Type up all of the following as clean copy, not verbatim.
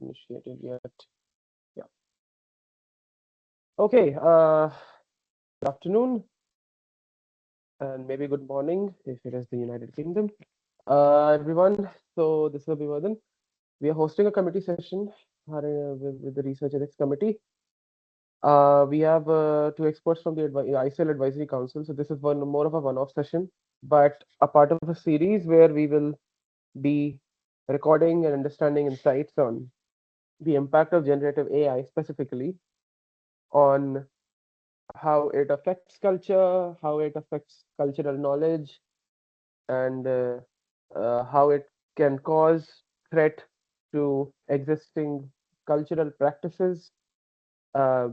initiated yet. Yeah. Okay. Good afternoon and maybe good morning if it is the United Kingdom. Everyone. So this is Abhivardhan. We are hosting a committee session with the Research Ethics Committee. We have two experts from the ISAIL Advisory Council. So this is one more of a one-off session, but a part of a series where we will be recording and understanding insights on the impact of generative AI specifically on how it affects culture, how it affects cultural knowledge, and how it can cause threat to existing cultural practices. Uh,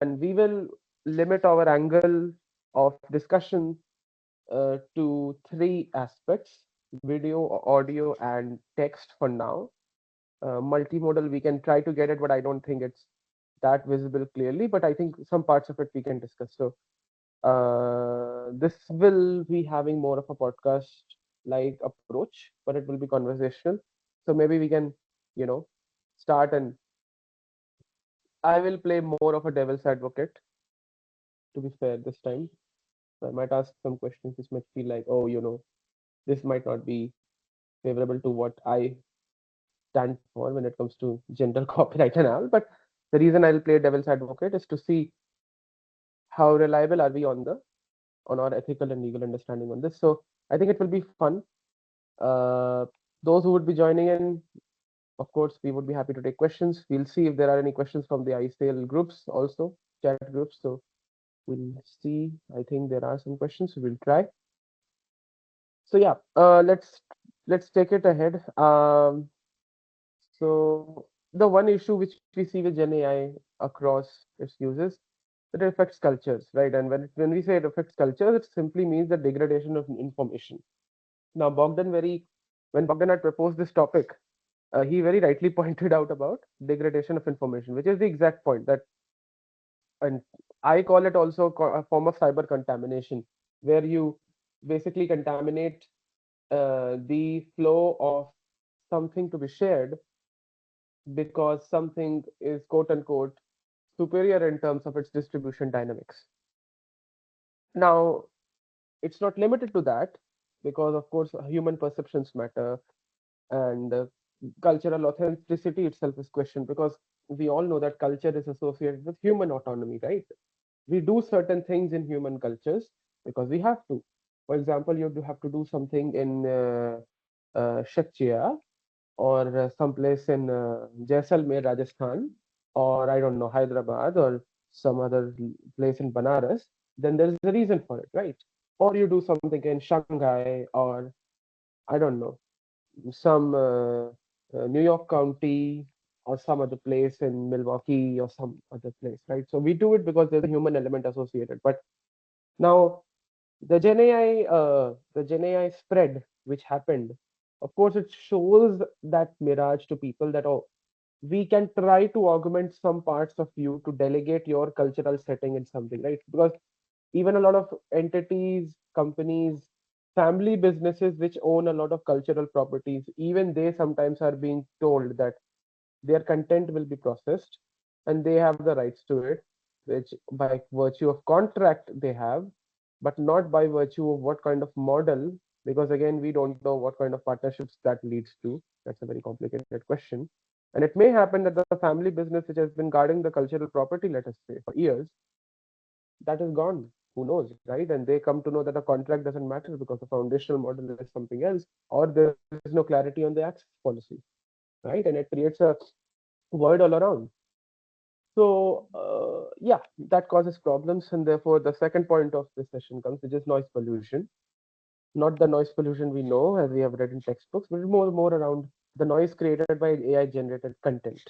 and we will limit our angle of discussion to three aspects: video, audio, and text for now. Multimodal, we can try to get it, but I don't think it's that visible clearly. But I think some parts of it we can discuss. So this will be having more of a podcast like approach, but it will be conversational. So maybe we can, you know, start, and I will play more of a devil's advocate to be fair this time. So I might ask some questions which might feel like, oh, this might not be favorable to what I stand for when it comes to general copyright and all. But the reason I'll play devil's advocate is to see how reliable are we on our ethical and legal understanding on this. So I think it will be fun. Uh, those who would be joining in, of course, we would be happy to take questions. We'll see if there are any questions from the ISAIL groups also, chat groups. So we'll see. I think there are some questions. So we'll try. So yeah, let's take it ahead. So the one issue which we see with Gen AI across its uses, that it affects cultures, right? And when we say it affects cultures, it simply means the degradation of information. Now, when Bogdan had proposed this topic, he very rightly pointed out about degradation of information, which is the exact point that, and I call it also a form of cyber contamination, where you basically contaminate the flow of something to be shared because something is quote unquote superior in terms of its distribution dynamics. Now, it's not limited to that because, of course, human perceptions matter, and cultural authenticity itself is questioned because we all know that culture is associated with human autonomy, right? We do certain things in human cultures because we have to. For example, you have to do something in Shakchia or someplace in Jaisalmer, Rajasthan, or I don't know, Hyderabad or some other place in Banaras, then there is a reason for it, right? Or you do something in Shanghai or I don't know, some New York County or some other place in Milwaukee or some other place, right? So we do it because there's a human element associated. But now the Gen AI spread which happened, of course, it shows that mirage to people that oh, we can try to augment some parts of you to delegate your cultural setting in something, right? Because even a lot of entities, companies, family businesses which own a lot of cultural properties, even they sometimes are being told that their content will be processed and they have the rights to it, which by virtue of contract they have, but not by virtue of what kind of model, because again, we don't know what kind of partnerships that leads to. That's a very complicated question. And it may happen that the family business, which has been guarding the cultural property, let us say, for years, that is gone. Who knows, right? And they come to know that a contract doesn't matter because the foundational model is something else, or there is no clarity on the access policy, right? And it creates a void all around. So, yeah, that causes problems. And therefore, the second point of this session comes, which is noise pollution. Not the noise pollution we know as we have read in textbooks, but more around the noise created by AI generated content.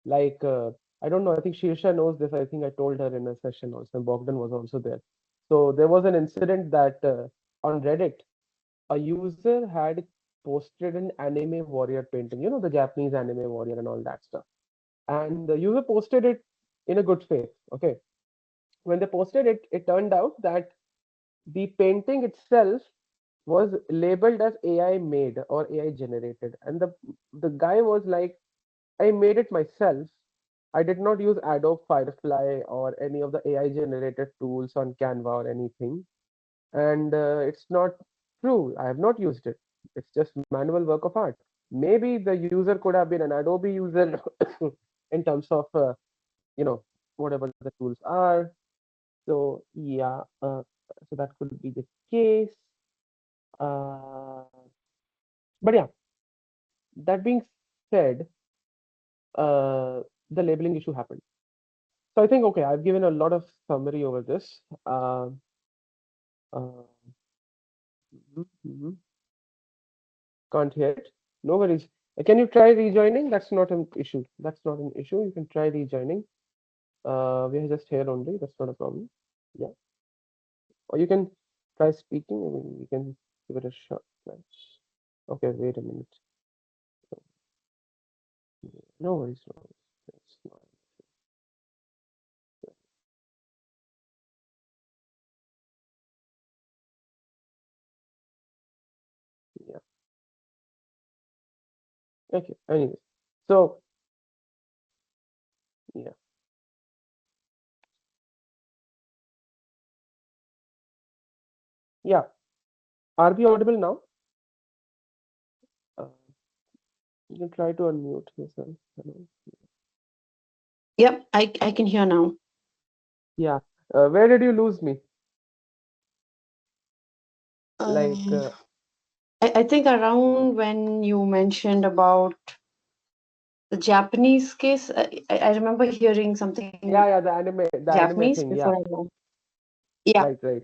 Like, I don't know, I think Shirsha knows this. I think I told her in a session also, and Bogdan was also there. So, there was an incident that on Reddit, a user had posted an anime warrior painting, the Japanese anime warrior and all that stuff. And the user posted it in a good faith. Okay. When they posted it, it turned out that the painting itself was labeled as AI made or AI generated. And the guy was like, I made it myself. I did not use Adobe Firefly or any of the AI generated tools on Canva or anything. And it's not true. I have not used it. It's just manual work of art. Maybe the user could have been an Adobe user in terms of whatever the tools are. So yeah, so that could be the case. Uh, but yeah, that being said, the labeling issue happened. So I think okay, I've given a lot of summary over this. Uh, mhm, mhm. Can't hear it. No worries. Can you try rejoining? That's not an issue. That's not an issue. You can try rejoining. We are just here only. That's not a problem. Yeah. Or you can try speaking. I mean, we can give it a shot. Right. Okay, wait a minute. No worries. No worries. It's not, yeah. Okay. Anyway. So yeah. Yeah. Are we audible now? Uh, you can try to unmute yourself. Hello. Yep, I can hear now. Yeah. Where did you lose me? Like, Um, I think around when you mentioned about the Japanese case, I remember hearing something yeah, the anime Japanese thing. Yeah. before I go. Yeah, Right, right.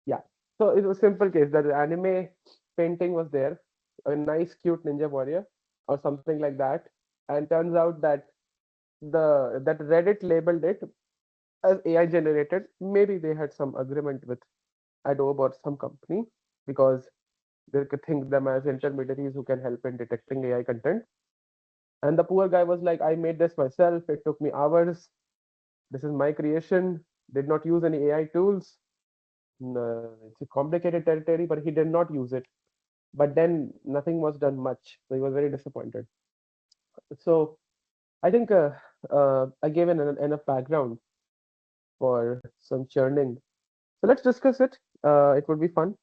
Yeah. So it was simple case that the anime painting was there, a nice, cute ninja warrior or something like that, and turns out that that Reddit labeled it as AI generated. Maybe they had some agreement with Adobe or some company because they could think them as intermediaries who can help in detecting AI content. And the poor guy was like, I made this myself. It took me hours. This is my creation. Did not use any AI tools. It's a complicated territory, but he did not use it. But then nothing was done much. So he was very disappointed. So I think I gave enough background for some churning. So let's discuss it. It would be fun.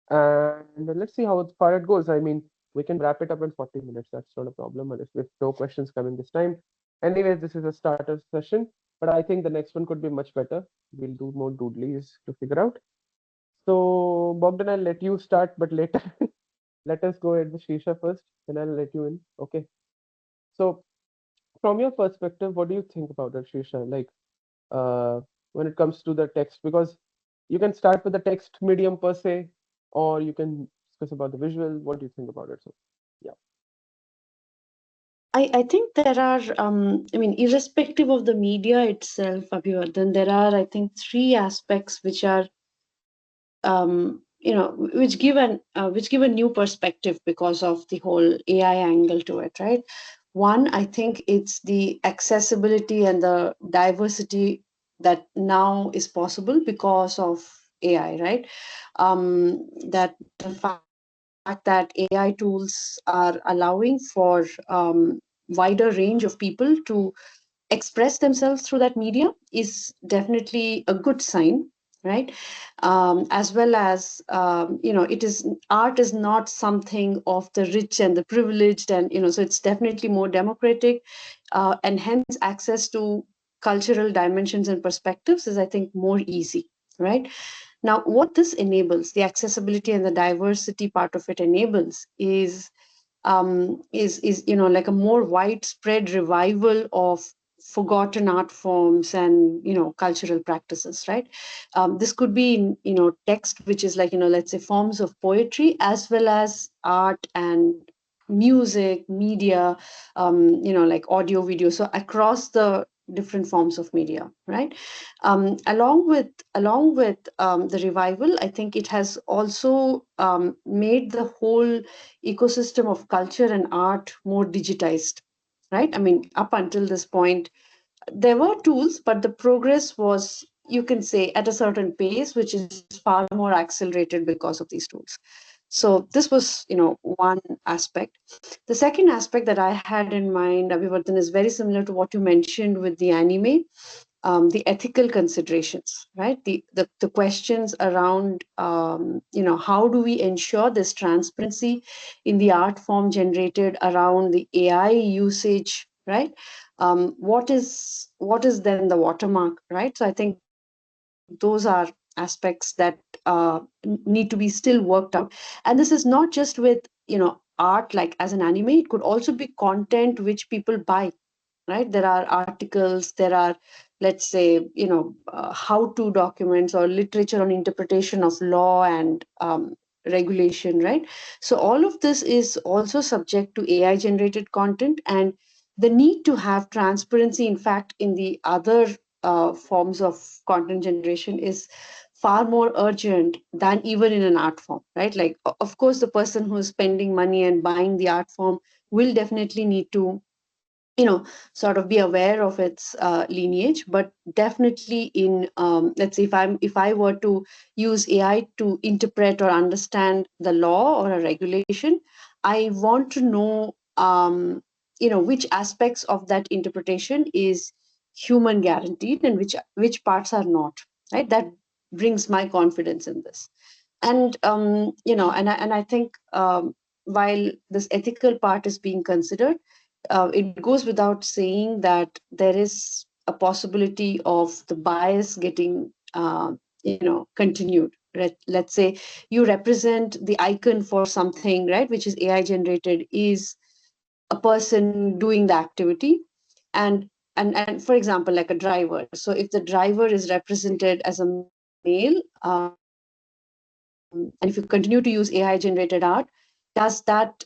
And let's see how far it goes. I mean, we can wrap it up in 40 minutes. That's not a problem. And if no questions coming this time. Anyways, this is a starter session, but I think the next one could be much better. We'll do more doodlies to figure out. So, Bogdan, I'll let you start, but later. Let us go ahead with Shirsha first, then I'll let you in. Okay. So, from your perspective, what do you think about it, Shirsha? Like, uh, when it comes to the text, because you can start with the text medium per se, or you can discuss about the visual. What do you think about it? So, yeah. I think there are, I mean, irrespective of the media itself, Abhivardhan, there are, I think, three aspects which are which give a new perspective because of the whole AI angle to it, right? One, I think it's the accessibility and the diversity that now is possible because of AI, right? That the fact that AI tools are allowing for wider range of people to express themselves through that medium is definitely a good sign, right? As well as it is, art is not something of the rich and the privileged, and so it's definitely more democratic, and hence access to cultural dimensions and perspectives is, I think, more easy, right? Now what this enables, the accessibility and the diversity part of it enables, is like a more widespread revival of forgotten art forms and cultural practices, right? This could be in text, which is like let's say forms of poetry, as well as art and music media, like audio video, so across the different forms of media, right? Along with the revival, I think it has also made the whole ecosystem of culture and art more digitized, right? I mean, up until this point there were tools, but the progress was, you can say, at a certain pace, which is far more accelerated because of these tools. So this was, one aspect. The second aspect that I had in mind, Abhivardhan, is very similar to what you mentioned with the anime, the ethical considerations, right? The questions around, how do we ensure this transparency in the art form generated around the AI usage, right? What is then the watermark, right? So I think those are aspects that need to be still worked out. And this is not just with, art like as an anime. It could also be content which people buy, right? There are articles, there are, let's say, how to documents or literature on interpretation of law and regulation, right? So all of this is also subject to AI generated content, and the need to have transparency, in fact, in the other forms of content generation is far more urgent than even in an art form, right? Like, of course, the person who is spending money and buying the art form will definitely need to, sort of be aware of its lineage. But definitely in, let's say, if I were to use AI to interpret or understand the law or a regulation, I want to know, which aspects of that interpretation is human guaranteed and which parts are not, right? That brings my confidence in this. And and I think, while this ethical part is being considered, it goes without saying that there is a possibility of the bias getting, continued. Let's say you represent the icon for something, right, which is AI generated, is a person doing the activity. And and and for example, like a driver. So if the driver is represented as a male, and if you continue to use AI generated art, does that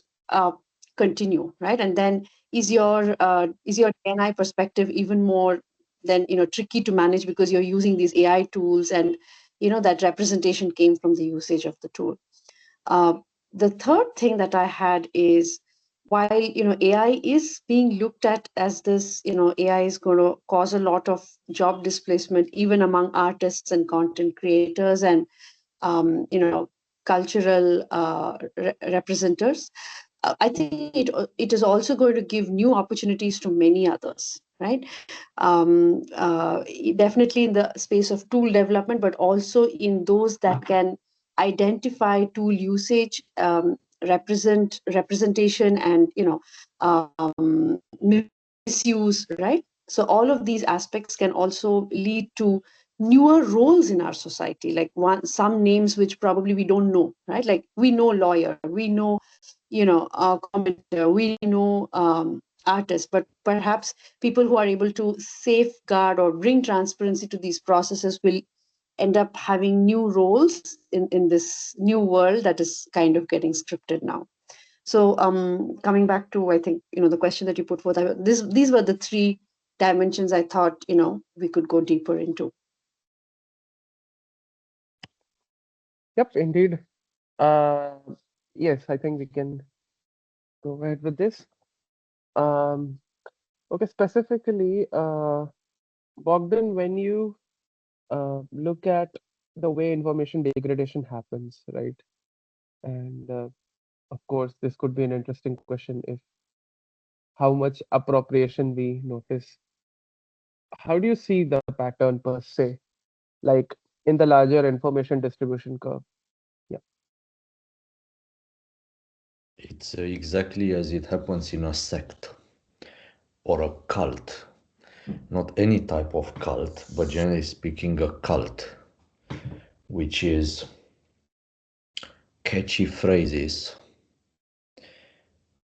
continue, right? And then is your DNI perspective even more then, tricky to manage, because you're using these AI tools, and that representation came from the usage of the tool. uh, the third thing that I had is, while AI is being looked at as this, AI is going to cause a lot of job displacement even among artists and content creators and, cultural representers. I think it is also going to give new opportunities to many others, right? Definitely in the space of tool development, but also in those that can identify tool usage, representation, and misuse, right? So all of these aspects can also lead to newer roles in our society, like some names which probably we don't know, right? Like, we know lawyer, we know, commentator, we know, artist, but perhaps people who are able to safeguard or bring transparency to these processes will end up having new roles in this new world that is kind of getting scripted now. So, coming back to, I think, the question that you put forth, these were the three dimensions I thought, we could go deeper into. Yep, indeed. Uh, yes, I think we can go ahead with this. Um, okay, specifically, Bogdan, when you look at the way information degradation happens, right? And of course, this could be an interesting question if how much appropriation we notice. How do you see the pattern per se, like in the larger information distribution curve? Yeah. It's exactly as it happens in a sect or a cult. Not any type of cult, but generally speaking, a cult, which is catchy phrases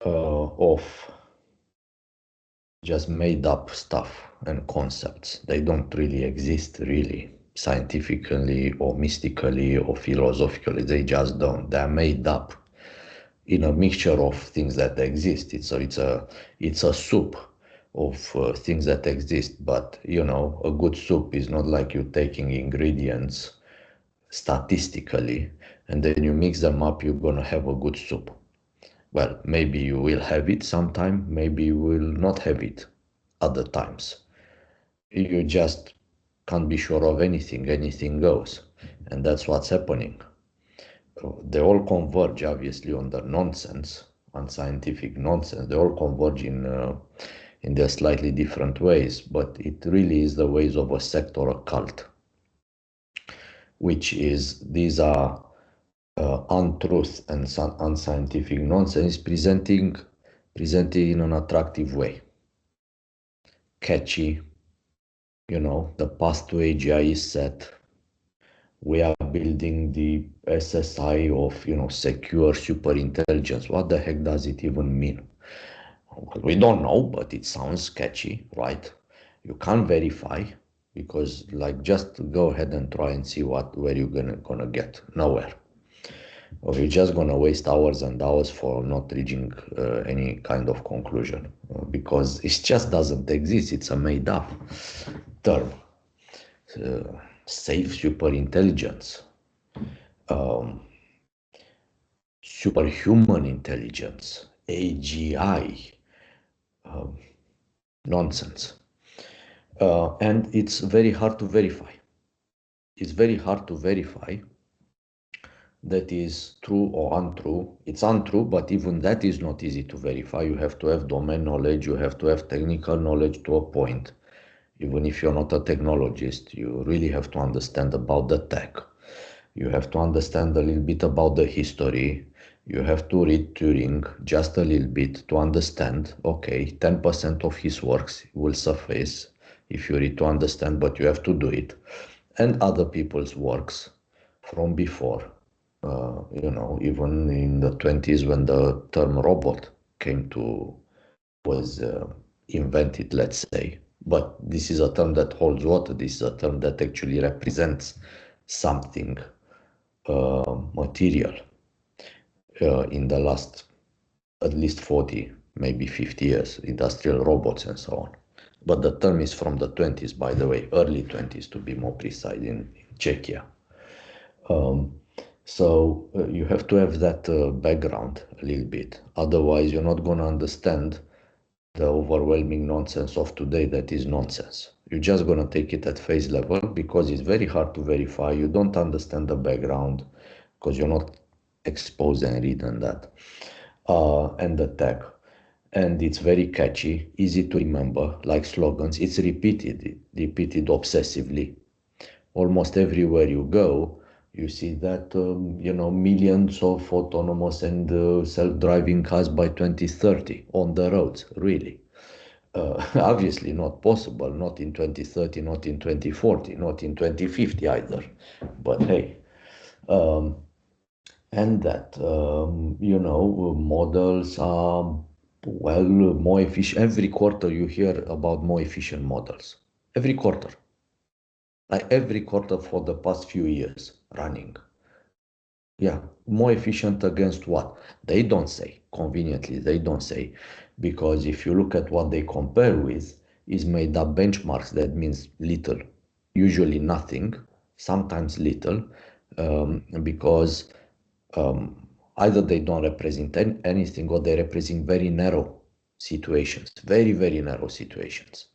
of just made up stuff and concepts. They don't really exist, really, scientifically or mystically or philosophically. They just don't. They're made up in a mixture of things that exist. It's a soup of things that exist. But a good soup is not like you taking ingredients statistically and then you mix them up. You're gonna have a good soup. Well, maybe you will have it sometime, maybe you will not have it other times. You just can't be sure of anything. Anything goes, and that's what's happening. they all converge obviously on the nonsense, unscientific nonsense. They all converge in their slightly different ways, but it really is the ways of a sect or a cult, which is these are untruth and unscientific nonsense presented in an attractive way, catchy. The path to AGI is set. We are building the SSI of secure super intelligence. What the heck does it even mean? We don't know, but it sounds catchy, right? You can't verify because just go ahead and try and see where you're gonna get. Nowhere. Or you're just gonna waste hours and hours for not reaching any kind of conclusion because it just doesn't exist. It's a made up term. Safe super intelligence, superhuman intelligence, AGI, nonsense. And it's very hard to verify. It's very hard to verify that is true or untrue. It's untrue, but even that is not easy to verify. You have to have domain knowledge, you have to have technical knowledge to a point. Even if you're not a technologist, you really have to understand about the tech. You have to understand a little bit about the history. You have to read Turing just a little bit to understand, okay, 10% of his works will suffice if you read to understand, but you have to do it. And other people's works from before, even in the 20s when the term robot was invented, let's say. But this is a term that holds water. This is a term that actually represents something material in the last at least 40, maybe 50 years, industrial robots and so on. But the term is from the 20s, by the way, early 20s to be more precise, in Czechia. So you have to have that background a little bit. Otherwise, you're not going to understand the overwhelming nonsense of today that is nonsense. You're just going to take it at face level because it's very hard to verify. You don't understand the background because you're not exposed and reading that. And the tag. And it's very catchy, easy to remember, like slogans. It's repeated obsessively. Almost everywhere you go, you see that, millions of autonomous and self-driving cars by 2030 on the roads, really. Obviously not possible, not in 2030, not in 2040, not in 2050 either. But hey, and that, models are, more efficient. Every quarter you hear about more efficient models. Every quarter. Like every quarter for the past few years running. Yeah, more efficient against what? They don't say. Conveniently, they don't say. Because if you look at what they compare with, is made up benchmarks. That means little, usually nothing, sometimes little, because either they don't represent anything or they represent very narrow situations, very, very narrow situations.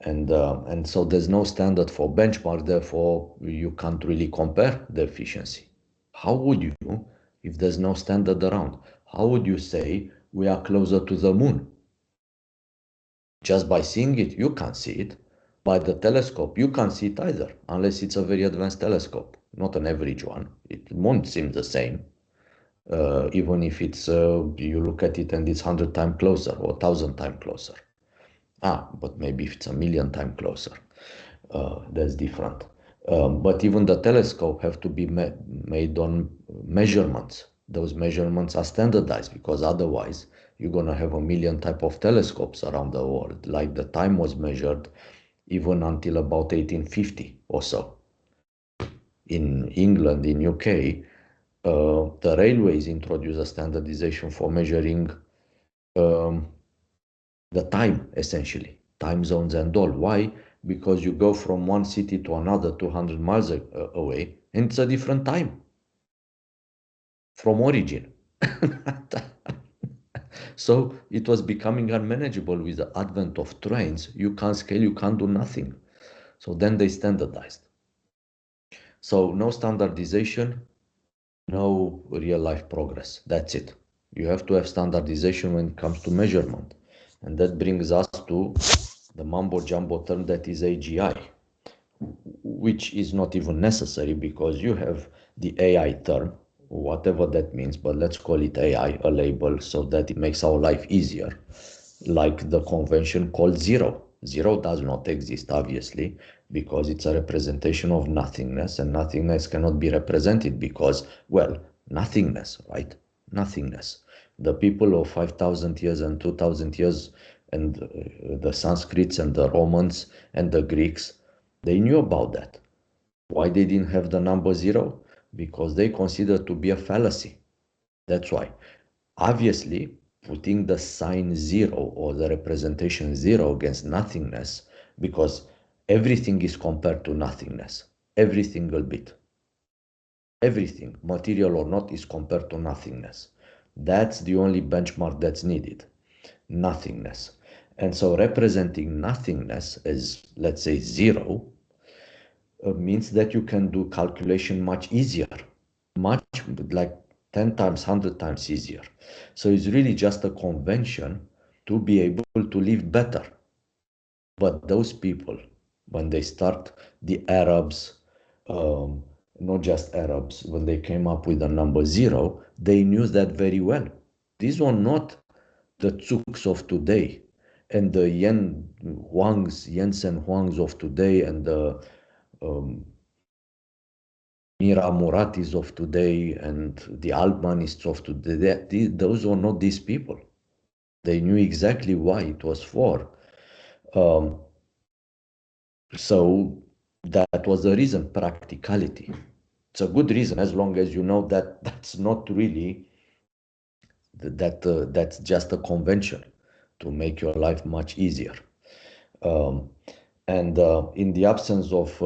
And so there's no standard for benchmark, therefore you can't really compare the efficiency. How would you, if there's no standard around, how would you say we are closer to the moon? Just by seeing it, you can't see it. By the telescope, you can't see it either, unless it's a very advanced telescope, not an average one. It won't seem the same, even if it's you look at it and it's 100 times closer or 1,000 times closer. But maybe if it's 1,000,000 times closer, that's different. But even the telescope have to be made on measurements. Those measurements are standardized because otherwise you're going to have 1,000,000 type of telescopes around the world. Like the time was measured even until about 1850 or so. In England, in UK, the railways introduced a standardization for measuring the time, essentially, time zones and all. Why? Because you go from one city to another 200 miles away, and it's a different time from origin. So it was becoming unmanageable with the advent of trains. You can't scale, you can't do nothing. So then they standardized. So no standardization, no real life progress. That's it. You have to have standardization when it comes to measurement. And that brings us to the mumbo jumbo term that is AGI, which is not even necessary because you have the AI term, whatever that means, but let's call it AI, a label, so that it makes our life easier. Like the convention called zero. Zero does not exist, obviously, because it's a representation of nothingness, and nothingness cannot be represented because, well, nothingness, right? Nothingness. The people of 5,000 years and 2,000 years, and the Sanskrits and the Romans and the Greeks, they knew about that. Why they didn't have the number zero? Because they considered to be a fallacy. That's why. Obviously, putting the sign zero or the representation zero against nothingness, because everything is compared to nothingness. Every single bit. Everything, material or not, is compared to nothingness. That's the only benchmark that's needed. Nothingness. And so representing nothingness as, let's say, zero, means that you can do calculation much easier, much like 10 times, 100 times easier. So it's really just a convention to be able to live better. But those people, when they start, the Arabs, not just Arabs, when they came up with the number zero, they knew that very well. These were not the Tzuks of today and the Yens and Huangs of today and the um, Mira Muratis of today and the Altmanists of today, those were not these people. They knew exactly why it was for. Um, so that was the reason, practicality. It's a good reason as long as you know that that's not really that's just a convention to make your life much easier. Um, and in the absence of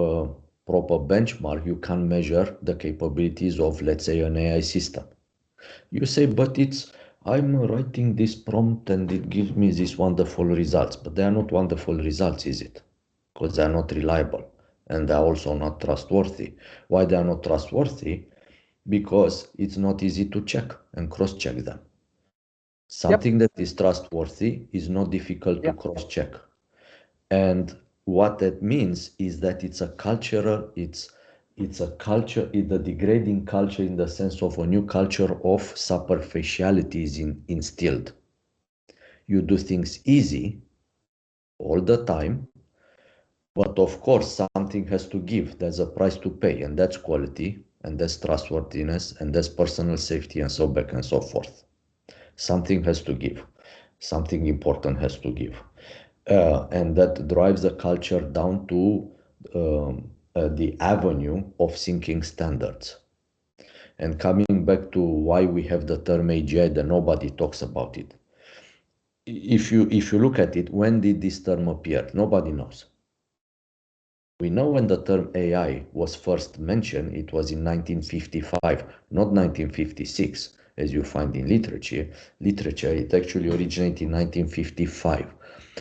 proper benchmark, you can measure the capabilities of, let's say, an AI system. You say, but I'm writing this prompt and it gives me these wonderful results, but they are not wonderful results, is it? Because they are not reliable and they are also not trustworthy. Why they are not trustworthy? Because it's not easy to check and cross-check them. Yep. Something that is trustworthy is not difficult to Yep. cross-check. And what that means is that it's a cultural, it's a culture, it's a degrading culture in the sense of a new culture of superficiality is instilled. You do things easy all the time, but of course something has to give. There's a price to pay, and that's quality, and that's trustworthiness, and that's personal safety, and so back and so forth. Something has to give. Something important has to give. And that drives the culture down to the avenue of sinking standards. And coming back to why we have the term AGI, that nobody talks about it. If you look at it, when did this term appear? Nobody knows. We know when the term AI was first mentioned, it was in 1955, not 1956, as you find in literature. It actually originated in 1955.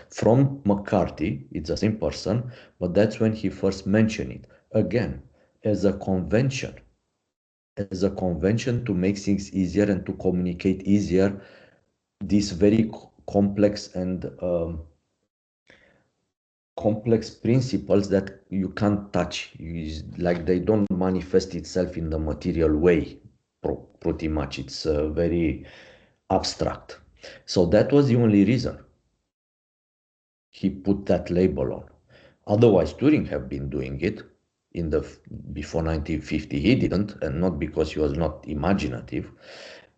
From McCarthy, it's the same person, but that's when he first mentioned it. Again, as a convention, to make things easier and to communicate easier, these very complex and complex principles that you can't touch. Like they don't manifest itself in the material way, pretty much. It's very abstract. So that was the only reason he put that label on. Otherwise, Turing have been doing it in the before 1950. He didn't, and not because he was not imaginative.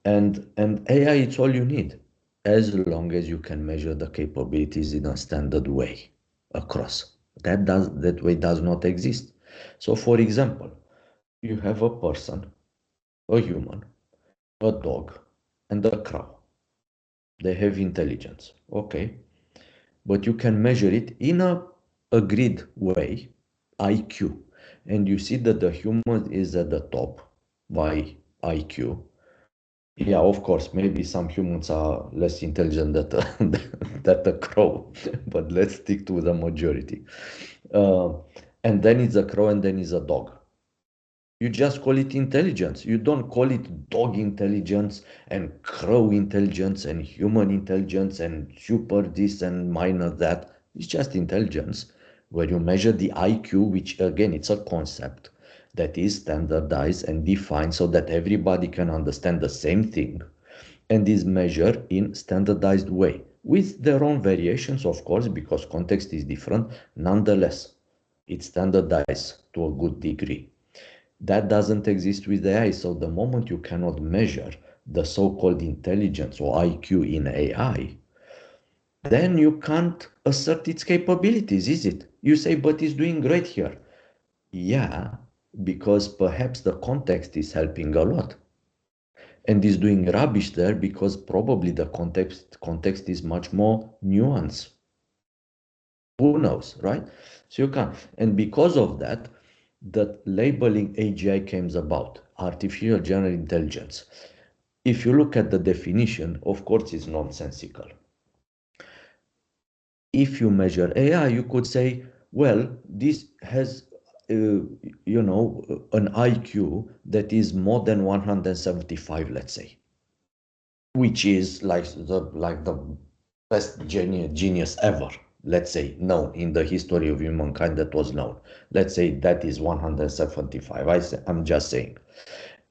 And AI, it's all you need, as long as you can measure the capabilities in a standard way across. That way does not exist. So, for example, you have a person, a human, a dog, and a crow. They have intelligence. Okay, but you can measure it in a agreed way, IQ. And you see that the human is at the top by IQ. Yeah, of course, maybe some humans are less intelligent than the crow, but let's stick to the majority. Uh, and then it's a crow, and then it's a dog. You just call it intelligence. You don't call it dog intelligence and crow intelligence and human intelligence and super this and minor that. It's just intelligence where you measure the IQ, which again, it's a concept that is standardized and defined so that everybody can understand the same thing and is measured in standardized way with their own variations, of course, because context is different. Nonetheless, it's standardized to a good degree. That doesn't exist with AI. So the moment you cannot measure the so-called intelligence or IQ in AI, then you can't assert its capabilities, is it? You say, but it's doing great here. Yeah, because perhaps the context is helping a lot. And is doing rubbish there because probably the context is much more nuanced. Who knows, right? So you can't. And because of that, the labeling AGI came about, artificial general intelligence. If you look at the definition, of course, it's nonsensical. If you measure AI, you could say, well, this has, an IQ that is more than 175, let's say, which is like the best genius ever, let's say, known in the history of humankind that was known. Let's say that is 175. I'm just saying.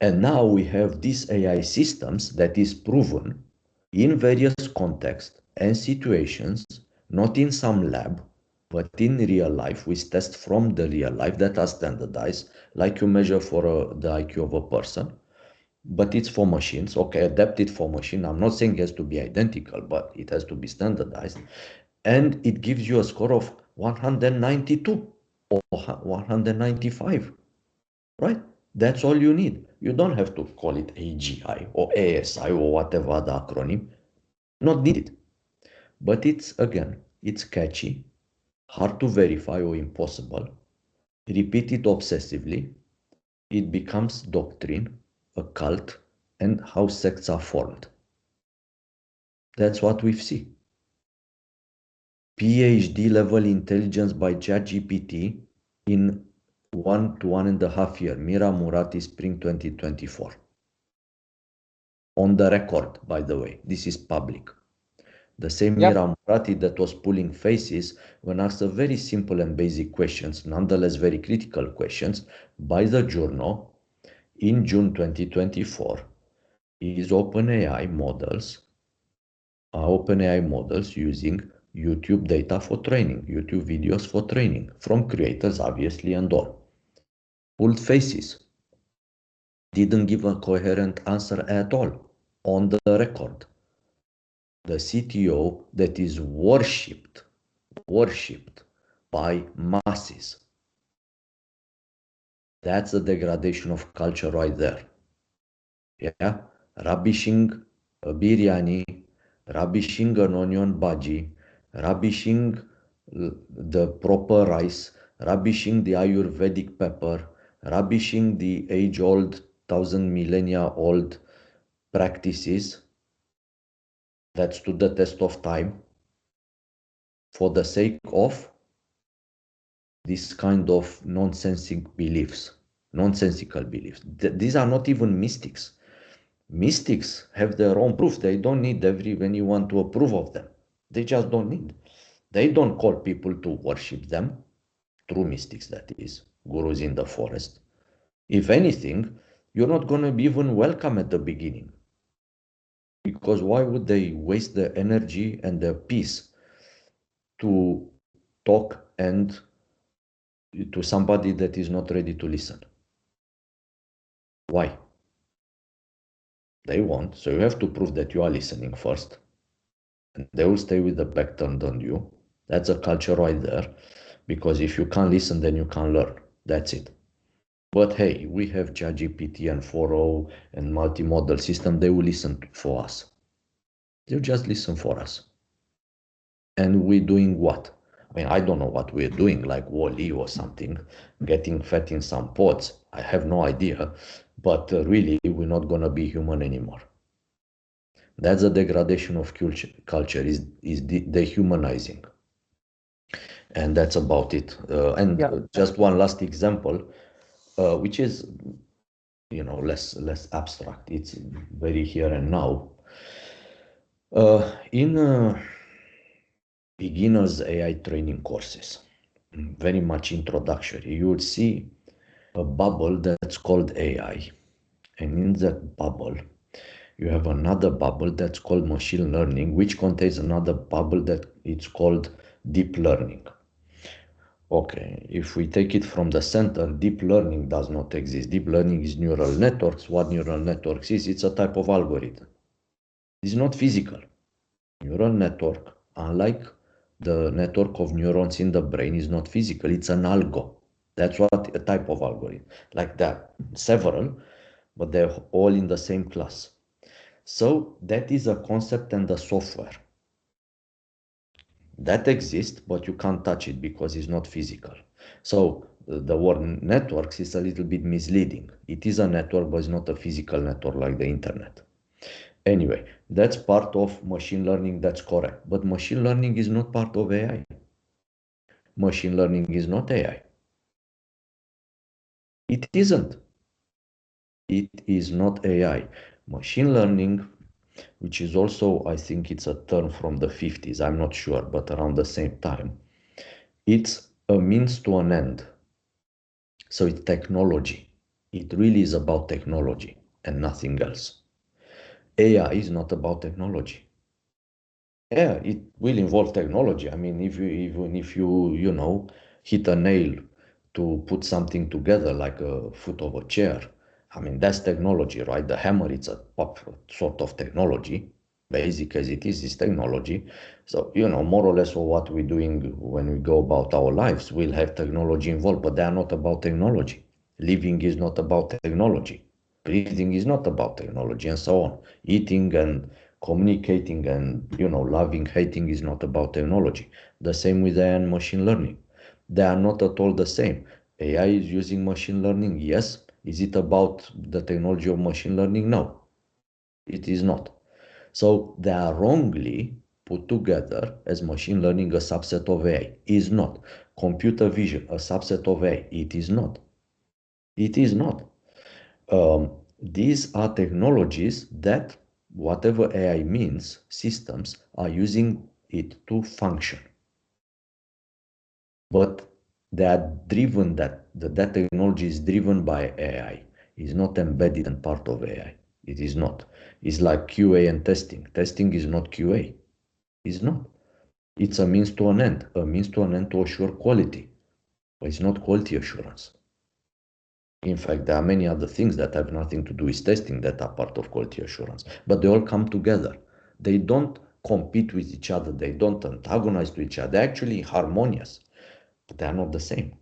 And now we have these AI systems that is proven in various contexts and situations, not in some lab, but in real life, with tests from the real life that are standardized, like you measure for the IQ of a person, but it's for machines. Okay, adapted for machine. I'm not saying it has to be identical, but it has to be standardized. And it gives you a score of 192 or 195, right? That's all you need. You don't have to call it AGI or ASI or whatever the acronym. Not needed. But it's catchy, hard to verify or impossible. Repeat it obsessively. It becomes doctrine, a cult, and how sects are formed. That's what we see. PhD level intelligence by ChatGPT in 1 to 1.5 years. Mira Murati, spring 2024. On the record, by the way, this is public. The same Yep. Mira Murati that was pulling faces when asked a very simple and basic questions, nonetheless very critical questions, by the journal in June 2024, is OpenAI models using YouTube data for training, YouTube videos for training, from creators, obviously, and all. Pulled faces. Didn't give a coherent answer at all, on the record. The CTO that is worshipped by masses. That's the degradation of culture right there. Yeah, rubbishing a biryani, rubbishing an onion bhaji, rubbishing the proper rice, rubbishing the Ayurvedic pepper, rubbishing the age-old, thousand millennia-old practices that stood the test of time for the sake of this kind of nonsensical beliefs. These are not even mystics. Mystics have their own proof. They don't need anyone to approve of them. They just don't need. They don't call people to worship them. True mystics, that is, gurus in the forest. If anything, you're not going to be even welcome at the beginning. Because why would they waste their energy and their peace to talk and to somebody that is not ready to listen? Why? They won't. So you have to prove that you are listening first. And they will stay with the back turned on you. That's a culture right there. Because if you can't listen, then you can't learn. That's it. But hey, we have ChatGPT and 4.0 and multimodal system. They will listen for us. They'll just listen for us. And we're doing what? I mean, I don't know what we're doing, like Wall-E or something, getting fat in some pods. I have no idea. But really, we're not going to be human anymore. That's the degradation of culture, is dehumanizing. And that's about it. And Yeah. just one last example. which is, you know, less abstract. It's very here and now. In beginners AI training courses, very much introductory, you would see a bubble that's called AI. And in that bubble, you have another bubble that's called machine learning, which contains another bubble that it's called deep learning. Okay, if we take it from the center, deep learning does not exist. Deep learning is neural networks. What neural networks is, it's a type of algorithm. It's not physical. Neural network, unlike the network of neurons in the brain, is not physical. It's an algo. That's what a type of algorithm. Like that, several, but they're all in the same class. So that is a concept and a software that exists, but you can't touch it because it's not physical. So the word networks is a little bit misleading. It is a network, but it's not a physical network like the internet. Anyway, that's part of machine learning, that's correct. But machine learning is not part of AI. Machine learning is not AI. It isn't. It is not AI. Machine learning, which is also, I think it's a term from the 50s, I'm not sure, but around the same time, it's a means to an end. So it's technology. It really is about technology and nothing else. AI is not about technology. Yeah, it will involve technology. I mean, even if you know, hit a nail to put something together like a foot of a chair, I mean, that's technology, right? The hammer, it's a pop sort of technology. Basic as it is technology. So, you know, more or less what we're doing when we go about our lives will have technology involved, but they are not about technology. Living is not about technology. Breathing is not about technology, and so on. Eating and communicating and, you know, loving, hating is not about technology. The same with AI and machine learning. They are not at all the same. AI is using machine learning, yes. Is it about the technology of machine learning? No, it is not. So they are wrongly put together as machine learning a subset of AI. Is not. Computer vision a subset of AI. It is not. It is not. These are technologies that, whatever AI means, systems are using it to function. But they are driven, that technology is driven by AI, is not embedded and part of AI. It is not. It's like QA and testing. Testing is not QA. It's not. It's a means to an end to assure quality. But it's not quality assurance. In fact, there are many other things that have nothing to do with testing that are part of quality assurance, but they all come together. They don't compete with each other. They don't antagonize to each other. They're actually harmonious, but they are not the same.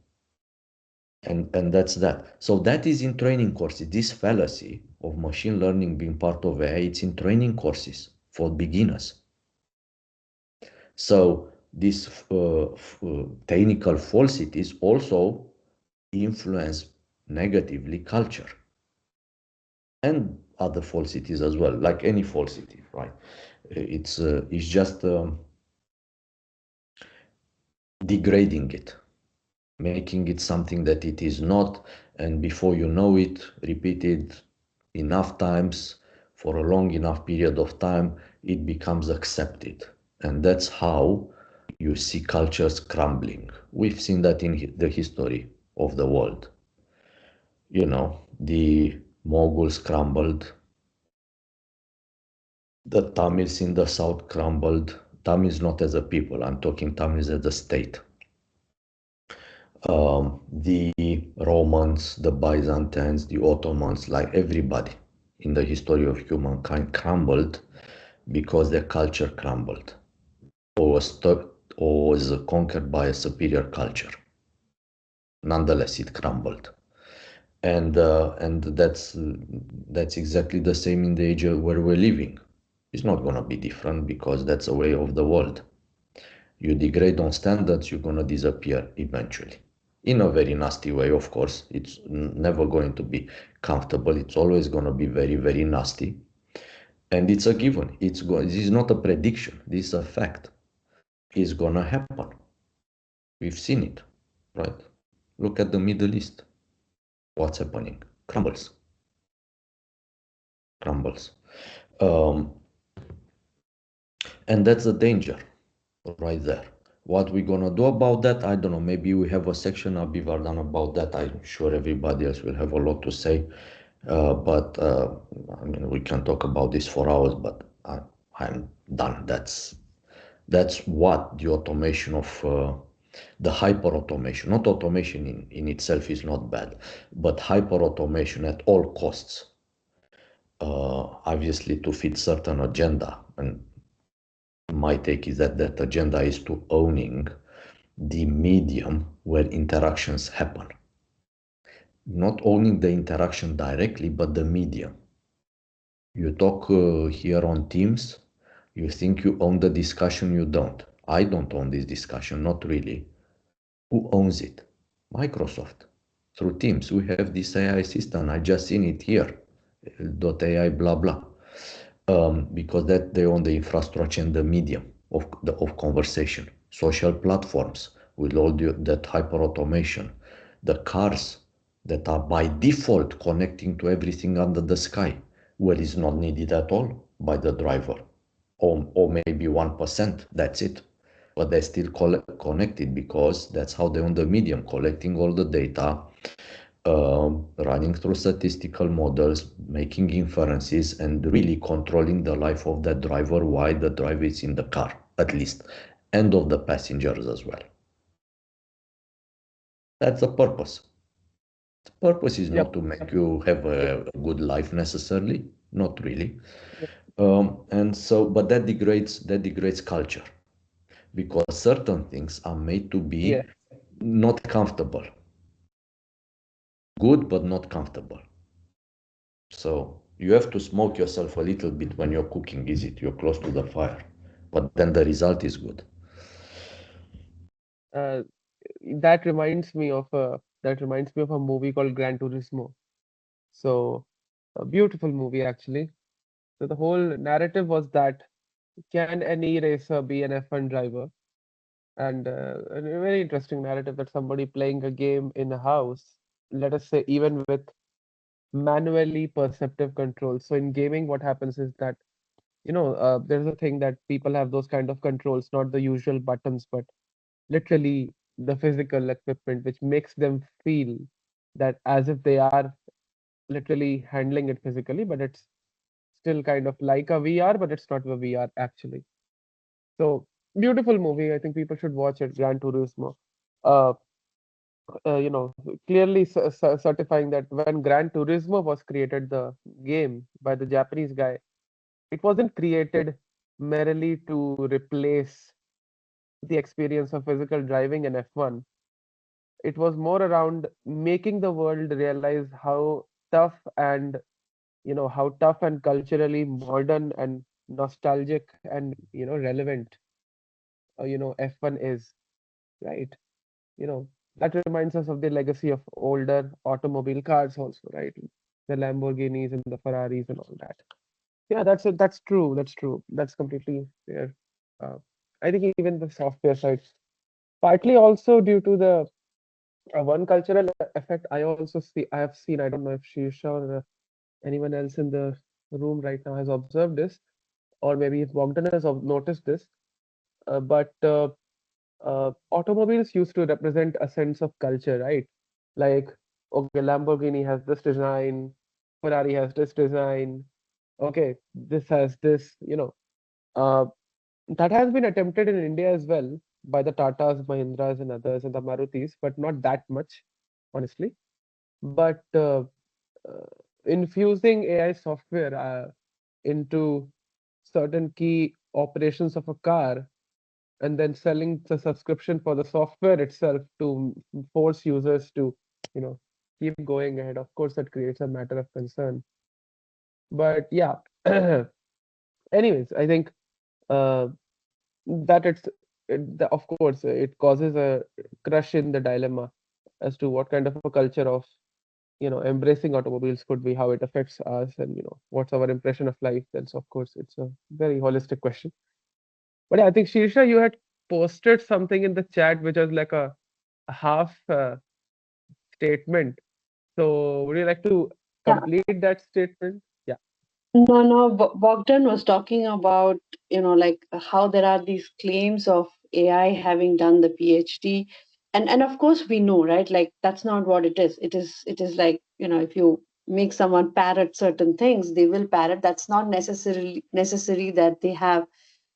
And that's that. So that is in training courses. This fallacy of machine learning being part of AI, it's in training courses for beginners. So these technical falsities also influence negatively culture and other falsities as well, like any falsity, right? It's just degrading it, making it something that it is not, and before you know it, repeated enough times for a long enough period of time, it becomes accepted. And that's how you see cultures crumbling. We've seen that in the history of the world. You know, the Mongols crumbled, the Tamils in the south crumbled. Tamils not as a people, I'm talking Tamils as a state. The Romans, the Byzantines, the Ottomans, like everybody in the history of humankind crumbled because their culture crumbled or was conquered by a superior culture. Nonetheless, it crumbled. And that's exactly the same in the age where we're living. It's not going to be different because that's a way of the world. You degrade on standards, you're going to disappear eventually. In a very nasty way, of course. It's never going to be comfortable. It's always going to be very, very nasty. And it's a given. This is not a prediction. This is a fact. It's going to happen. We've seen it, right? Look at the Middle East. what's happening? Crumbles. Um, and that's the danger right there. What we gonna do about that? I don't know. Maybe we have a section of Abhivardhan about that. I'm sure everybody else will have a lot to say. But I mean, we can talk about this for hours, but I'm done. That's what the automation of the hyper automation, not automation in itself is not bad, but hyper automation at all costs, obviously to fit certain agenda. And my take is that that agenda is to owning the medium where interactions happen. Not owning the interaction directly, but the medium. You talk here on Teams, you think you own the discussion, you don't. I don't own this discussion, not really. Who owns it? Microsoft. Through Teams, we have this AI system. I just seen it here. .ai blah blah. Because that they own the infrastructure and the medium of conversation. Social platforms with all that hyper automation. The cars that are by default connecting to everything under the sky, well, it's not needed at all by the driver, or maybe 1%. That's it, but they're still connected because that's how they own the medium, collecting all the data, running through statistical models, making inferences, and really controlling the life of that driver while the driver is in the car, at least, and of the passengers as well. That's the purpose. The purpose is Yep. not to make you have a good life necessarily, not really. Yep. And so, but that degrades culture because certain things are made to be Yeah. not comfortable, good but not comfortable. So you have to smoke yourself a little bit when you're cooking, is it? You're close to the fire, but then the result is good. Uh, that reminds me of a movie called Gran Turismo. So a beautiful movie actually. So the whole narrative was that can any racer be an F1 driver? And a very interesting narrative that somebody playing a game in a house, let us say even with manually perceptive controls. So in gaming, what happens is that, there's a thing that people have those kind of controls, not the usual buttons, but literally the physical equipment, which makes them feel that as if they are literally handling it physically, but it's still kind of like a VR, but it's not a VR actually. So beautiful movie. I think people should watch it. Gran Turismo. Uh, clearly certifying that when Gran Turismo was created, the game by the Japanese guy, it wasn't created merely to replace the experience of physical driving in F1. It was more around making the world realize how tough and culturally modern and nostalgic and relevant F1 is, right? You know, that reminds us of the legacy of older automobile cars also, right? The Lamborghinis and the Ferraris and all that. Yeah, that's it. That's true. That's true. That's completely fair. Uh, I think even the software side, partly also due to the one cultural effect. I have seen. I don't know if Shirsha or anyone else in the room right now has observed this, or maybe if Bogdan has noticed this. But automobiles used to represent a sense of culture, right? Like, okay, Lamborghini has this design, Ferrari has this design, okay, this has this, uh, that has been attempted in India as well by the Tatas, Mahindras, and others, and the Marutis, but not that much, honestly. But infusing AI software into certain key operations of a car and then selling the subscription for the software itself to force users to, you know, keep going ahead. Of course, that creates a matter of concern. But yeah, anyways, I think uh, that of course, it causes a crush in the dilemma as to what kind of a culture of embracing automobiles could be, how it affects us, and what's our impression of life. Then, so of course, it's a very holistic question. But yeah, I think Shirsha, you had posted something in the chat which was like a half statement. So would you like to Yeah. complete that statement? Yeah. No. Bogdan was talking about, like how there are these claims of AI having done the PhD, and of course we know, right? Like that's not what it is. It is like, if you make someone parrot certain things, they will parrot. That's not necessary that they have,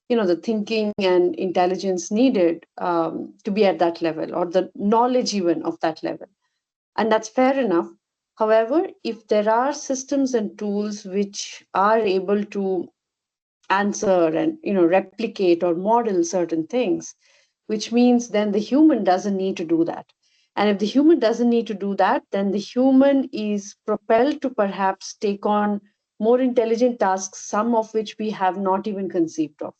the thinking and intelligence needed to be at that level, or the knowledge even of that level, and that's fair enough. However, if there are systems and tools which are able to answer and, replicate or model certain things, which means then the human doesn't need to do that. And if the human doesn't need to do that, then the human is propelled to perhaps take on more intelligent tasks, some of which we have not even conceived of,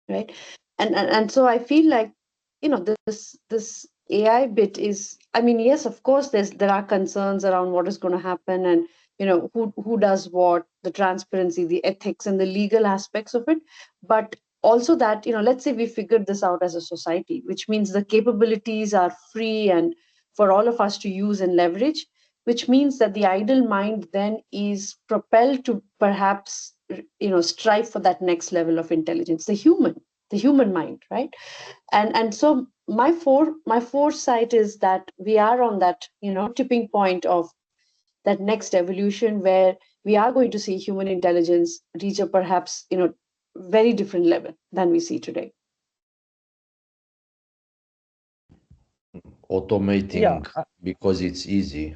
right? And so I feel like, this AI bit is, I mean, yes, of course there are concerns around what is going to happen, and who does what, the transparency, the ethics, and the legal aspects of it. But also that, let's say we figured this out as a society, which means the capabilities are free and for all of us to use and leverage, which means that the idle mind then is propelled to perhaps, strive for that next level of intelligence, the human mind, right? And so my foresight is that we are on that, tipping point of that next evolution, where we are going to see human intelligence reach a perhaps, very different level than we see today. Yeah. Automating because it's easy,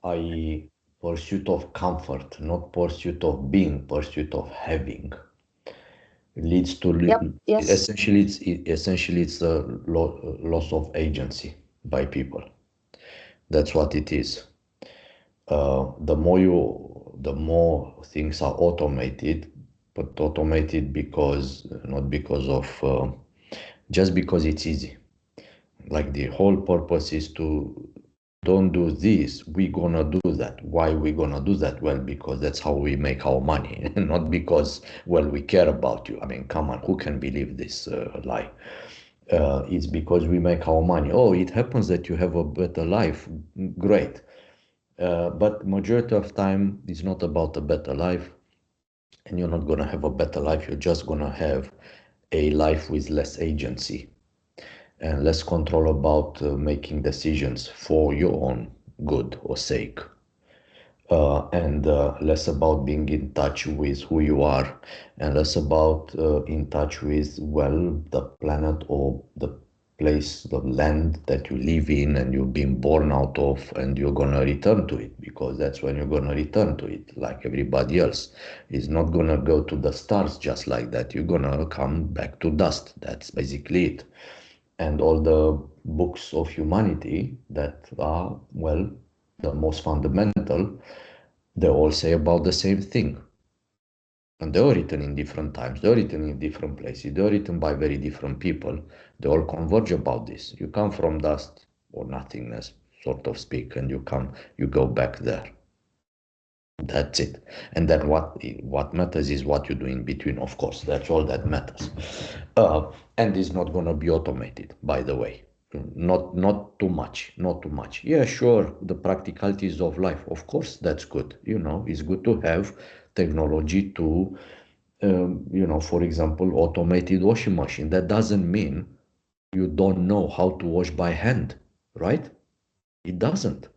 i.e., pursuit of comfort, not pursuit of being, pursuit of having, leads to Yep. Yes. essentially it's a loss of agency by people. That's what it is. The more things are automated, but automated because not because of just because it's easy. Like the whole purpose is to don't do this, we gonna do that. Why we gonna do that? Well, because that's how we make our money, not because, well, we care about you. I mean, come on, who can believe this lie? It's because we make our money. Oh, it happens that you have a better life. Great. But majority of time it's not about a better life, and you're not gonna have a better life. You're just gonna have a life with less agency and less control about making decisions for your own good or sake, and less about being in touch with who you are, and less about in touch with, well, the planet or the place, the land that you live in and you've been born out of, and you're gonna return to it, because that's when you're gonna return to it. Like everybody else is not gonna go to the stars just like that. You're gonna come back to dust. That's basically it. And all the books of humanity that are, well, the most fundamental, they all say about the same thing. And they're written in different times, they're written in different places, they're written by very different people. They all converge about this. You come from dust or nothingness, sort of speak, and you go back there. That's it. And then what matters is what you do in between, of course. That's all that matters. And it's not gonna be automated, by the way. Not too much, not too much. Yeah, sure, the practicalities of life, of course, that's good. It's good to have technology to, for example, automated washing machine. That doesn't mean you don't know how to wash by hand, right? It doesn't.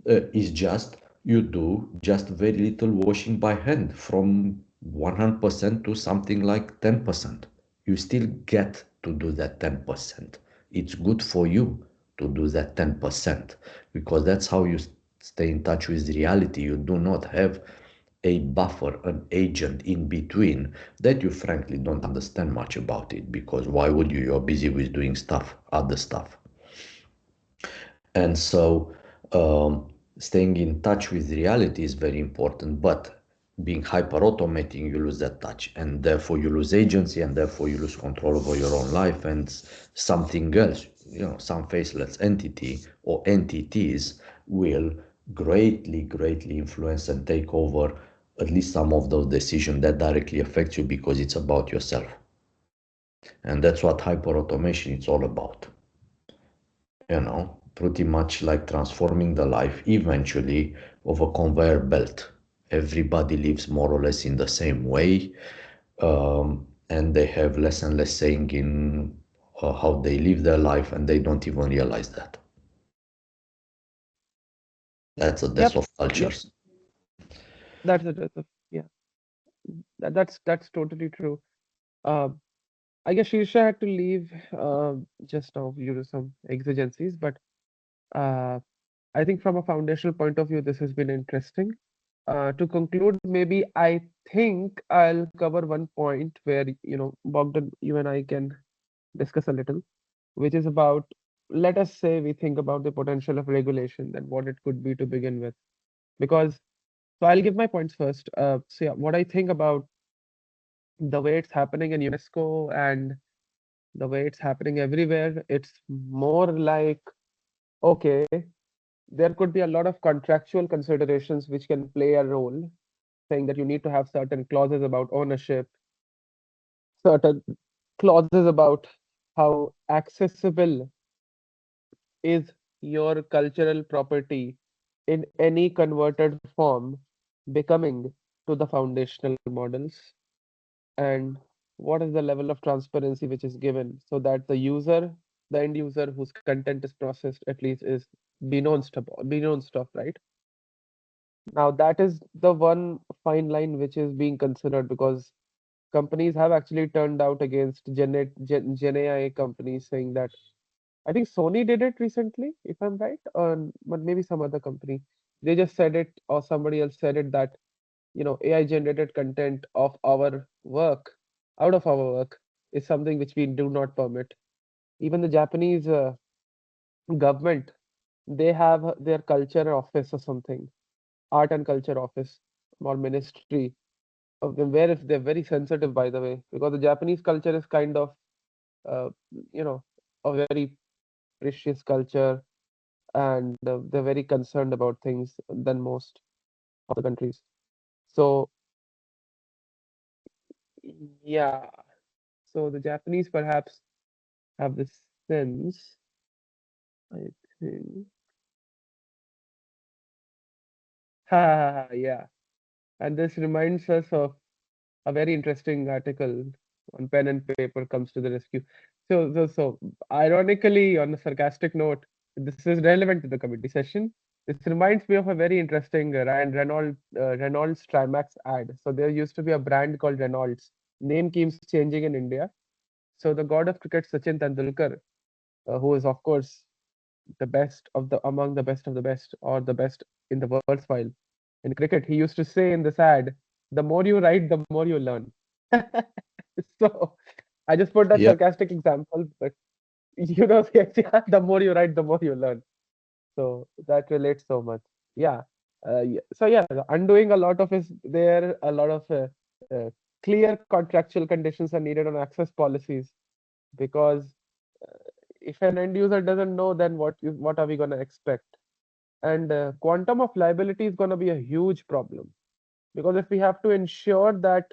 It's just you do just very little washing by hand, from 100% to something like 10%. You still get to do that 10%. It's good for you to do that 10%, because that's how you stay in touch with reality. You do not have a buffer, an agent in between that you frankly don't understand much about it, because why would you? You're busy with doing stuff, other stuff. And so staying in touch with reality is very important, but being hyper automating, you lose that touch, and therefore you lose agency, and therefore you lose control over your own life. And something else, some faceless entity or entities will greatly influence and take over at least some of those decisions that directly affect you, because it's about yourself. And that's what hyper automation is all about. pretty much like transforming the life eventually of a conveyor belt. Everybody lives more or less in the same way, and they have less and less saying in how they live their life, and they don't even realize that. That's a death Yep. of Yep. cultures. That's it. Yeah. That's totally true. Uh, I guess Shirsha had to leave just now due to some exigencies, but uh, I think from a foundational point of view, this has been interesting. To conclude, maybe I think I'll cover one point where, Bogdan, you and I can discuss a little, which is about, let us say we think about the potential of regulation and what it could be to begin with. Because, so I'll give my points first. So yeah, what I think about the way it's happening in UNESCO and the way it's happening everywhere, it's more like, okay, there could be a lot of contractual considerations which can play a role, saying that you need to have certain clauses about ownership, certain clauses about how accessible is your cultural property in any converted form becoming to the foundational models, and what is the level of transparency which is given so that the end user whose content is processed at least is be known stuff, right? Now that is the one fine line which is being considered, because companies have actually turned out against Gen AI companies, saying that, I think Sony did it recently, if I'm right, but maybe some other company. They just said it, or somebody else said it, that AI generated content of our work, out of our work, is something which we do not permit. Even the Japanese government, they have their culture office or something, art and culture office or ministry of them, where if they're very sensitive, by the way, because the Japanese culture is kind of uh, you know a very precious culture, and they're very concerned about things than most of the countries. So yeah, so the Japanese perhaps have this sense, I think. Yeah. And this reminds us of a very interesting article on pen and paper comes to the rescue. So ironically, on a sarcastic note, this is relevant to the committee session. This reminds me of a very interesting Reynolds Trimax ad. So there used to be a brand called Reynolds. Name keeps changing in India. So the god of cricket, Sachin Tendulkar, who is of course the best of the among the best of the best, or the best in the world's file in cricket, he used to say in this ad, the more you write, the more you learn. So I just put that Yeah, sarcastic example, but yes, yeah, the more you write, the more you learn. So that relates so much. Yeah. So yeah, the undoing a lot of is there, a lot of uh, clear contractual conditions are needed on access policies, because if an end user doesn't know, then what are we going to expect? And quantum of liability is going to be a huge problem, because if we have to ensure that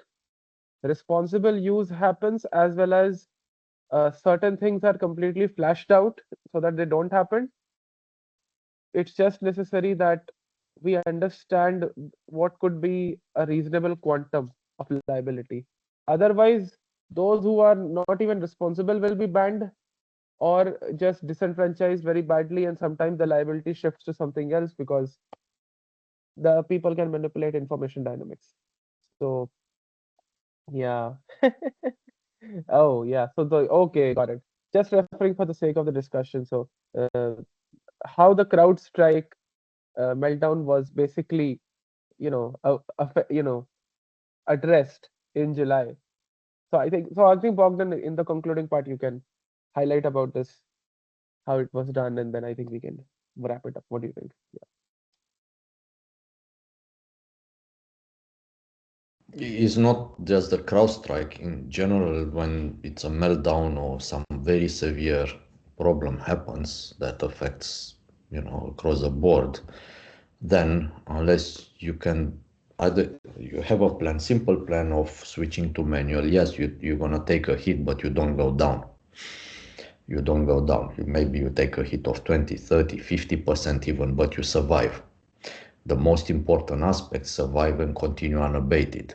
responsible use happens, as well as certain things are completely flashed out so that they don't happen, it's just necessary that we understand what could be a reasonable quantum of liability. Otherwise, those who are not even responsible will be banned or just disenfranchised very badly, and sometimes the liability shifts to something else because the people can manipulate information dynamics. So yeah. Oh yeah. So the okay, got it. Just referring for the sake of the discussion. So uh, how the crowd strike meltdown was basically, addressed in July. So I think Bogdan, in the concluding part, you can highlight about this, how it was done, and then I think we can wrap it up. What do you think? it's not just the CrowdStrike. In general, when it's a meltdown or some very severe problem happens that affects, across the board, then unless you can either you have a plan, simple plan of switching to manual, yes, you're gonna take a hit, but you don't go down. You don't go down. Maybe you take a hit of 20, 30, 50% even, but you survive. The most important aspect, survive and continue unabated.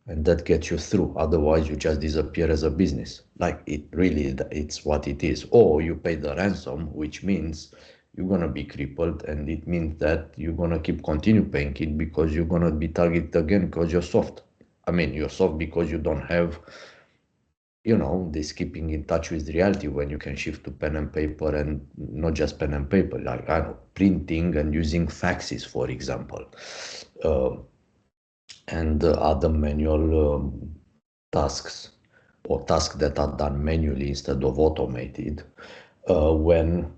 And that gets you through. Otherwise, you just disappear as a business. Like it's what it is. Or you pay the ransom, which means you're gonna be crippled, and it means that you're gonna continue paying it because you're gonna be targeted again because you're soft. I mean, you're soft because you don't have, this keeping in touch with reality when you can shift to pen and paper, and not just pen and paper, like I don't know, printing and using faxes, for example. And other manual tasks, or tasks that are done manually instead of automated when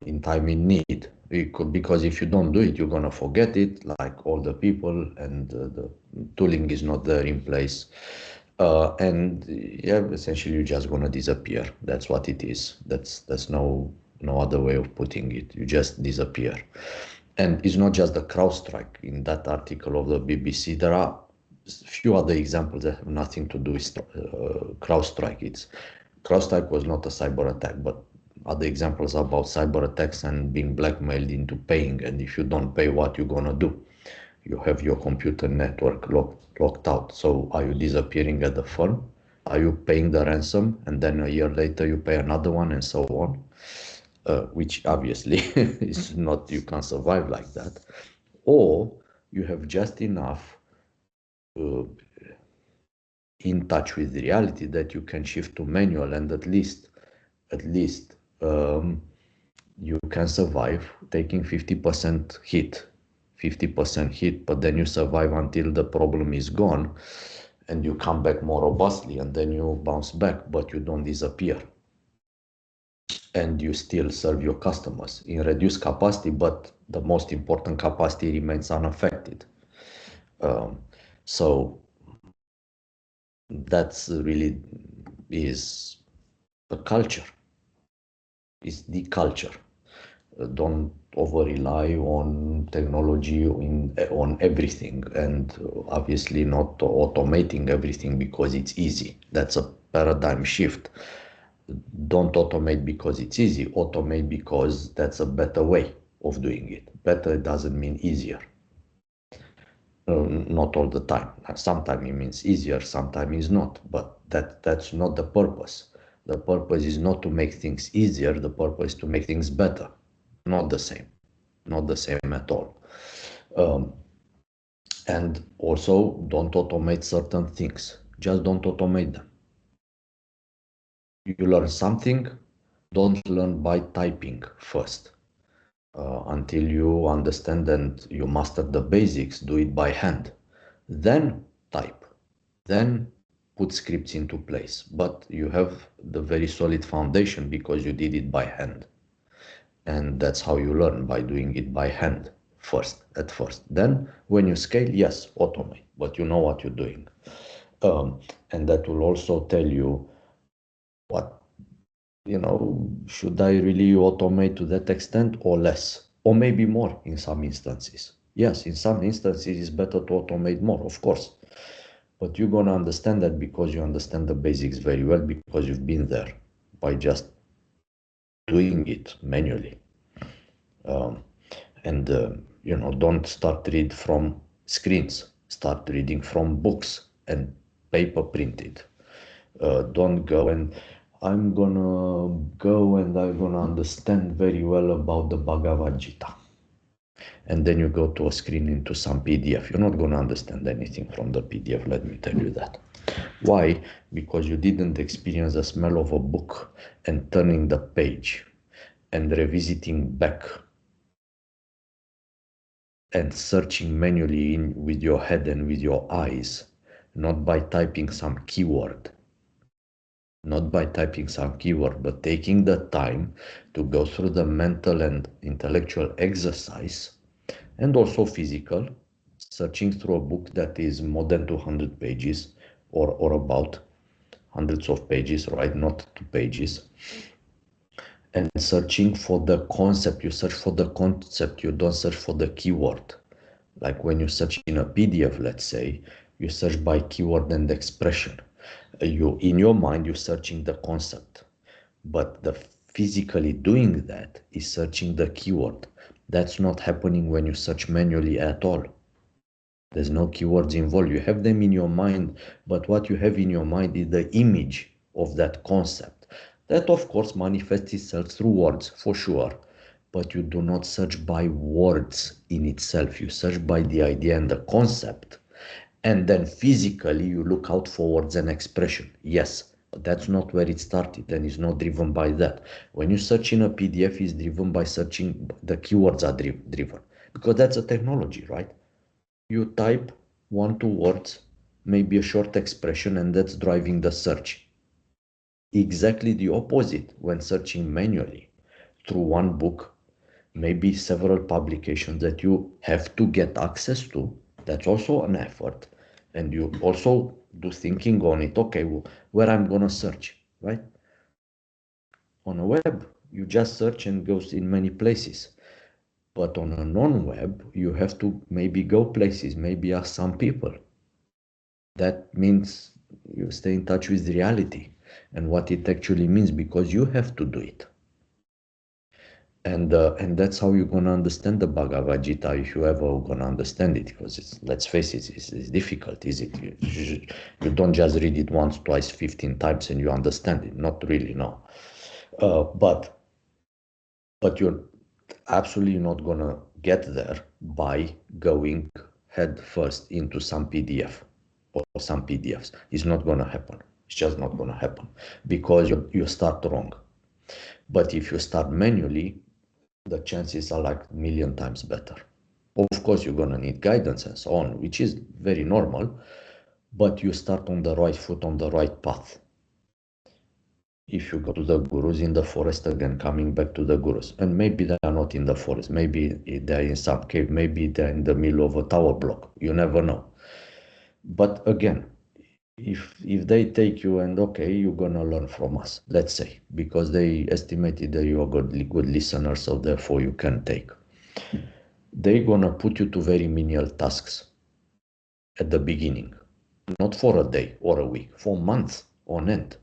in time in need. Because if you don't do it, you're going to forget it, like all the people, and the tooling is not there in place. And yeah, essentially you're just going to disappear. That's what it is. That's no other way of putting it. You just disappear. And it's not just the CrowdStrike. In that article of the BBC, there are few other examples that have nothing to do with CrowdStrike. CrowdStrike was not a cyber attack, but other examples about cyber attacks and being blackmailed into paying. And if you don't pay, what you're gonna do? You have your computer network locked out. So are you disappearing at the firm? Are you paying the ransom, and then a year later you pay another one, and so on? Which obviously is not, you can't survive like that. Or you have just enough in touch with reality that you can shift to manual, and at least you can survive taking 50% hit, but then you survive until the problem is gone, and you come back more robustly, and then you bounce back, but you don't disappear. And you still serve your customers in reduced capacity, but the most important capacity remains unaffected. So that's really is the culture. It's the culture. Don't over rely on technology on everything, and obviously not automating everything because it's easy. That's a paradigm shift. Don't automate because it's easy. Automate because that's a better way of doing it. Better doesn't mean easier. Not all the time. Sometimes it means easier, sometimes it's not. But that's not the purpose. The purpose is not to make things easier. The purpose is to make things better. Not the same. Not the same at all. And also, don't automate certain things. Just don't automate them. You learn something, don't learn by typing first. Until you understand and you master the basics, do it by hand. Then type. Then put scripts into place. But you have the very solid foundation because you did it by hand. And that's how you learn, by doing it by hand at first. Then when you scale, yes, automate, but you know what you're doing. And that will also tell you what, should I really automate to that extent or less? Or maybe more in some instances. Yes, in some instances it's better to automate more, of course. But you're going to understand that because you understand the basics very well, because you've been there by just doing it manually. Don't start read from screens. Start reading from books and paper printed. Don't go and I'm gonna go and I'm gonna understand very well about the Bhagavad Gita. And then you go to a screen into some PDF. You're not gonna understand anything from the PDF, let me tell you that. Why? Because you didn't experience the smell of a book and turning the page and revisiting back and searching manually with your head and with your eyes, not by typing some keyword. But taking the time to go through the mental and intellectual exercise, and also physical, searching through a book that is more than 200 pages or about hundreds of pages, right? Not 2 pages. And searching for the concept. You search for the concept, you don't search for the keyword. Like when you search in a PDF, let's say, you search by keyword and expression. In your mind, you're searching the concept. But the physically doing that is searching the keyword. That's not happening when you search manually at all. There's no keywords involved. You have them in your mind, but what you have in your mind is the image of that concept. That, of course, manifests itself through words, for sure, but you do not search by words in itself. You search by the idea and the concept. And then physically, you look out for words and expression. Yes, but that's not where it started and is not driven by that. When you search in a PDF, it's driven by searching, the keywords are driven because that's a technology, right? You type one, two words, maybe a short expression, and that's driving the search. Exactly the opposite when searching manually through one book, maybe several publications that you have to get access to. That's also an effort. And you also do thinking on it, okay, well, where I'm going to search, right? On a web, you just search and goes in many places. But on a non-web, you have to maybe go places, maybe ask some people. That means you stay in touch with reality and what it actually means because you have to do it. And that's how you're gonna understand the Bhagavad Gita if you ever gonna understand it, because it's, let's face it, it's difficult, is it? You don't just read it once, twice, 15 times and you understand it. Not really, no. But you're absolutely not gonna get there by going head first into some PDF or some PDFs. It's not gonna happen. It's just not gonna happen because you start wrong. But if you start manually, the chances are like a million times better. Of course, you're gonna need guidance and so on, which is very normal, but you start on the right foot, on the right path. If you go to the gurus in the forest again, coming back to the gurus, and maybe they are not in the forest, maybe they're in some cave, maybe they're in the middle of a tower block, you never know. But again, if they take you and okay, you're gonna learn from us, let's say, because they estimated that you are good listener, so therefore you can take. They're gonna put you to very menial tasks at the beginning, not for a day or a week, for months on end.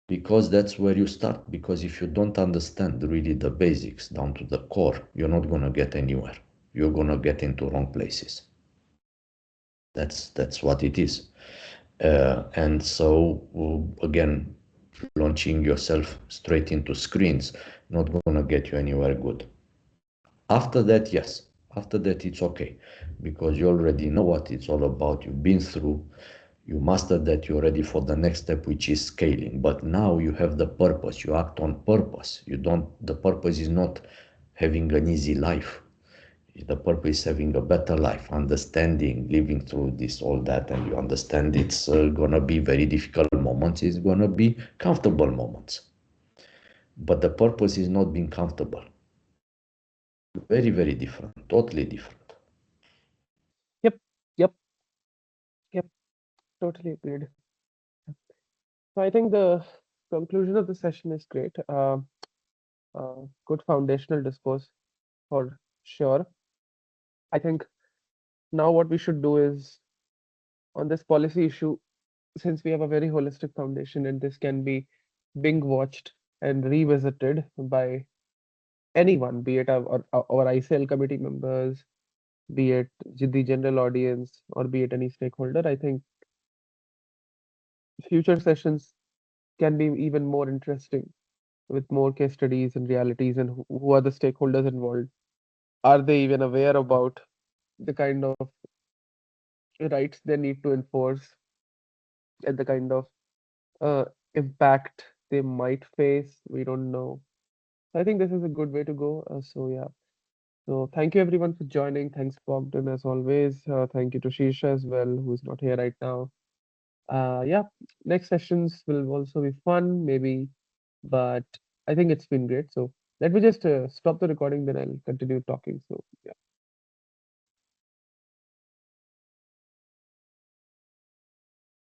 Because that's where you start. Because if you don't understand really the basics down to the core, you're not gonna get anywhere. You're gonna get into wrong places. That's what it is. And so again, launching yourself straight into screens not gonna get you anywhere good. After that, yes. After that, it's okay because you already know what it's all about. You've been through, you mastered that, you're ready for the next step, which is scaling. But now you have the purpose, you act on purpose. The purpose is not having an easy life. The purpose is having a better life, understanding, living through this, all that, and you understand it's gonna be very difficult moments, it's gonna be comfortable moments. But the purpose is not being comfortable. Very, very different, totally different. Yep, yep, yep. Totally agreed. So I think the conclusion of the session is great. Good foundational discourse for sure. I think now what we should do is on this policy issue, since we have a very holistic foundation and this can be being watched and revisited by anyone, be it our ISAIL committee members, be it the general audience, or be it any stakeholder, I think future sessions can be even more interesting with more case studies and realities and who are the stakeholders involved. Are they even aware about the kind of rights they need to enforce and the kind of uh, impact they might face? We don't know. I think this is a good way to go. So yeah. So thank you everyone for joining. Thanks Bogdan as always. Thank you to Shirsha as well, who's not here right now. Yeah, next sessions will also be fun, maybe, but I think it's been great. So let me just stop the recording, then I'll continue talking. So yeah.